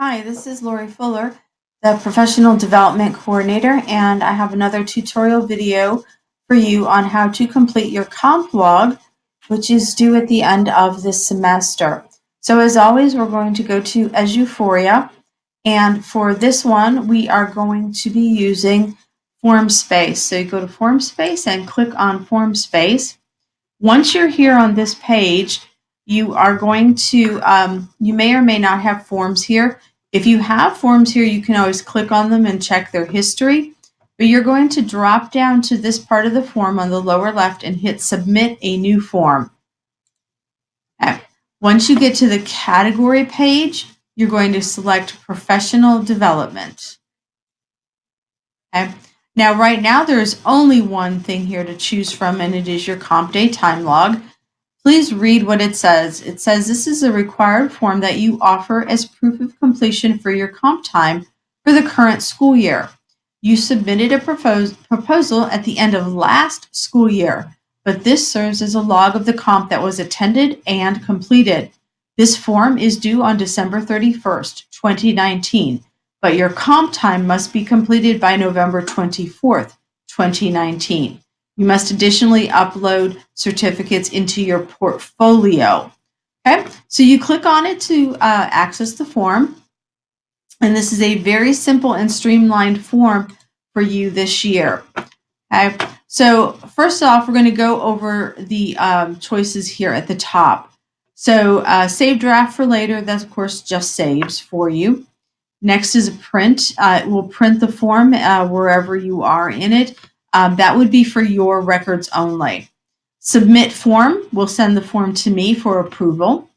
Hi, this is Lori Fuller, the Professional Development Coordinator, and I have another tutorial video for you on how to complete your comp log, which is due at the end of this semester. So as always, we're going to go to Eduphoria, and for this one, we are going to be using FormSpace. So you go to FormSpace and click on FormSpace. Once you're here on this page, you are going to, you may or may not have forms here. If you have forms here, you can always click on them and check their history, but you're going to drop down to this part of the form on the lower left and hit Submit a New Form. Okay. Once you get to the category page, you're going to select Professional Development. Okay. Now, right now, there's only one thing here to choose from, and it is your comp day time log. Please read what it says. It says this is a required form that you offer as proof of completion for your comp time for the current school year. You submitted a proposal at the end of last school year, but this serves as a log of the comp that was attended and completed. This form is due on December 31st, 2019, but your comp time must be completed by November 24th, 2019. You must additionally upload certificates into your portfolio. Okay, so you click on it to access the form. And this is a very simple and streamlined form for you this year. Okay, so first off, we're going to go over the choices here at the top. So save draft for later, that of course just saves for you. Next is a print. It will print the form wherever you are in it. That would be for your records only. Submit form will send the form to me for approval.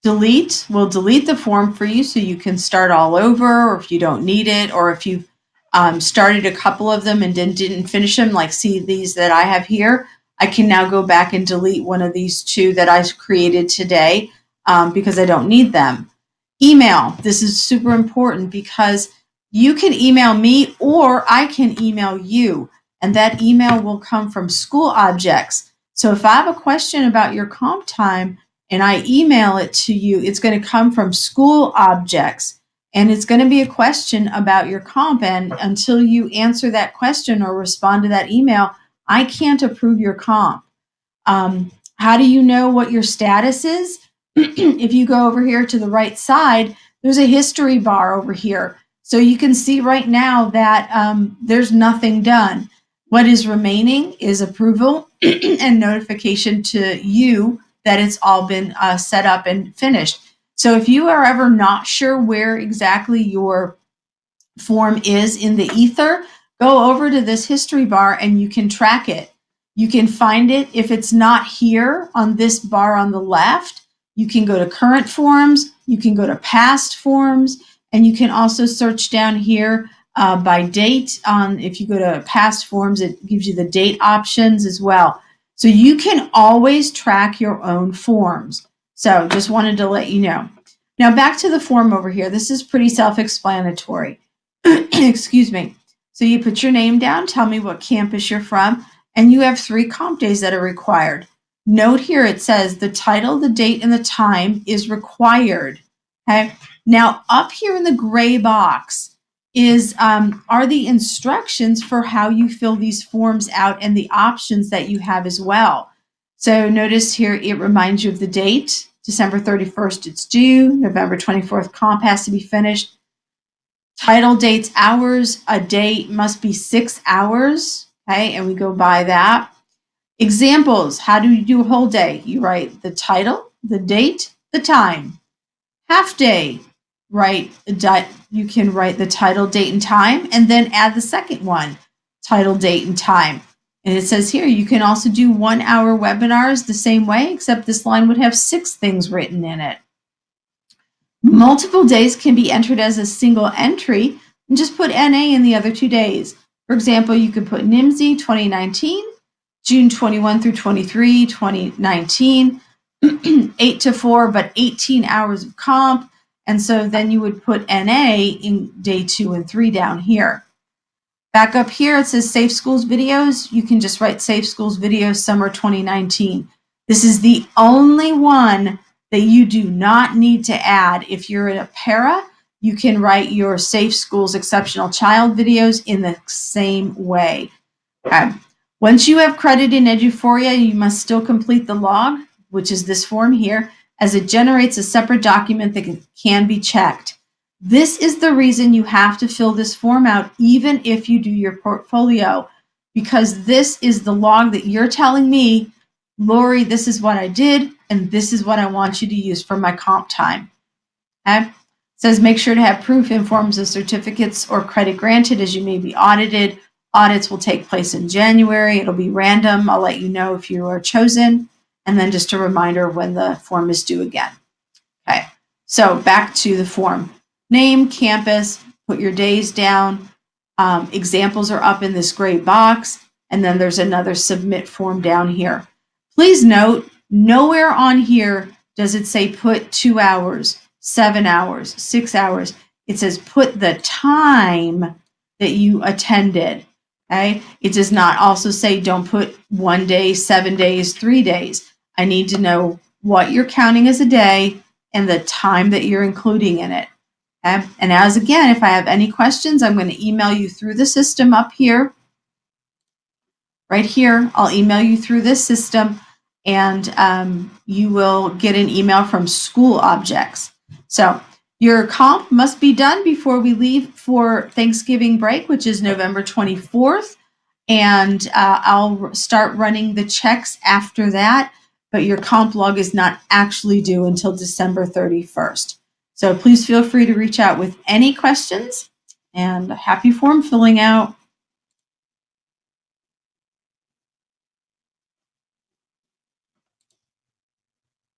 Delete will delete the form for you so you can start all over, or if you don't need it, or if you've started a couple of them and didn't finish them, like see these that I have here, I can now go back and delete one of these two that I created today because I don't need them. Email. This is super important because you can email me or I can email you, and that email will come from School Objects. So if I have a question about your comp time and I email it to you, it's going to come from School Objects, and it's going to be a question about your comp, and until you answer that question or respond to that email, I can't approve your comp. How do you know what your status is? If you go over here to the right side, there's a history bar over here. So you can see right now that there's nothing done. What is remaining is approval and notification to you that it's all been set up and finished. So if you are ever not sure where exactly your form is in the ether, go over to this history bar and you can track it. You can find it if it's not here on this bar on the left. You can go to current forms, you can go to past forms, and you can also search down here by date. If you go to past forms, it gives you the date options as well. So you can always track your own forms. So just wanted to let you know. Now back to the form over here. This is pretty self-explanatory. Excuse me. So you put your name down, tell me what campus you're from, and you have 3 comp days that are required. Note here it says the title, the date, and the time is required. Okay. Now up here in the gray box is are the instructions for how you fill these forms out and the options that you have as well. So notice here it reminds you of the date, December 31st it's due, November 24th comp has to be finished. Title, dates, hours, a day must be 6 hours. Okay, and we go by that. Examples, how do you do a whole day? You write the title, the date, the time. Half day, you can write the title, date, and time, and then add the second one, title, date, and time. And it says here, you can also do 1-hour webinars the same way, except this line would have 6 things written in it. Multiple days can be entered as a single entry, and just put NA in the other 2 days. For example, you could put NIMSY 2019, June 21 through 23, 2019, 8 to 4, but 18 hours of comp. And so then you would put NA in day 2 and 3 down here. Back up here, it says Safe Schools Videos. You can just write Safe Schools Videos Summer 2019. This is the only one that you do not need to add. If you're in a para, you can write your Safe Schools Exceptional Child videos in the same way. Okay. Once you have credit in Eduphoria, you must still complete the log, which is this form here, as it generates a separate document that can be checked. This is the reason you have to fill this form out even if you do your portfolio, because this is the log that you're telling me, Lori, this is what I did, and this is what I want you to use for my comp time. Okay? It says make sure to have proof in forms of certificates or credit granted, as you may be audited. Audits will take place in January. It'll be random. I'll let you know if you are chosen. And then just a reminder of when the form is due again. Okay, so back to the form. Name, campus, put your days down. Examples are up in this gray box. And then there's another submit form down here. Please note, nowhere on here does it say put 2 hours, 7 hours, 6 hours. It says put the time that you attended. Okay? It does not also say don't put 1 day, 7 days, 3 days. I need to know what you're counting as a day and the time that you're including in it. Okay? And as again, if I have any questions, I'm going to email you through the system up here. Right here, I'll email you through this system, and you will get an email from School Objects. So your comp must be done before we leave for Thanksgiving break, which is November 24th. And I'll start running the checks after that, but your comp log is not actually due until December 31st. So please feel free to reach out with any questions, and happy form filling out.